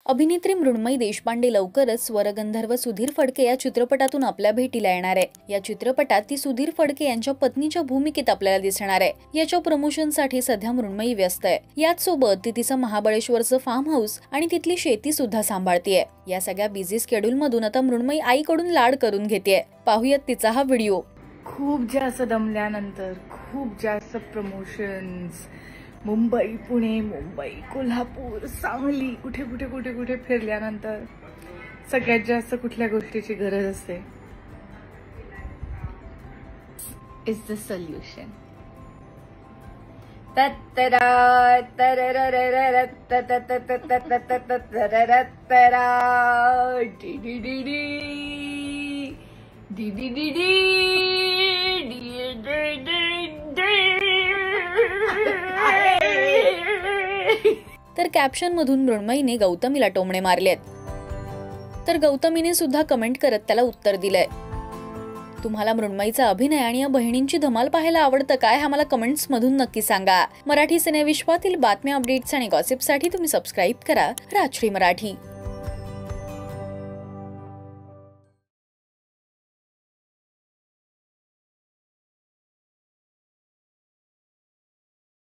अभिनेत्री मृण्मयी देशपांडे लवकरच स्वरगंधर्व सुधीर फडके या चित्रपटातून आपल्या भेटीला येणार आहे। या चित्रपटात ती सुधीर फडके यांच्या पत्नीच्या भूमिकेत आपल्याला दिसणार आहे। याच्या प्रमोशनसाठी सध्या मृण्मयी व्यस्त आहे। याच सोबत ती तिचं महाबळेश्वरचं फार्म हाऊस आणि तिथली शेती सुद्धा सांभाळतीये। या सगळ्या बिझी शेड्यूल मधून आता मृण्मयी आईकडून लाड करून घेतेय। पाहूयात तिचा हा व्हिडिओ। खूप जास्त दमल्यानंतर खूप जास्त प्रमोशन्स, मुंबई, पुणे, मुंबई, कोल्हापूर, सांगली, कुठे कुठे कुठे कुठे फिरल्यानंतर सगळ्यात जास्त कुठल्या गोष्टीची गरज असते? Is the solution. तर कॅप्शन मधून मृण्मयीने गौतमीला टोमणे मारलेत। तर गौतमीने सुद्धा कमेंट करत त्याला उत्तर दिलंय। तुम्हाला मृण्मयीचा अभिनय आणि या बहिणींची धमाल पाहायला आवडतं काय? आम्हाला कमेंट्स मधून नक्की सांगा। मराठी सिनेविश्वातील बातम्या, अपडेट्स आणि गॉसिपसाठी तुम्ही सबस्क्राईब करा राजश्री मराठी।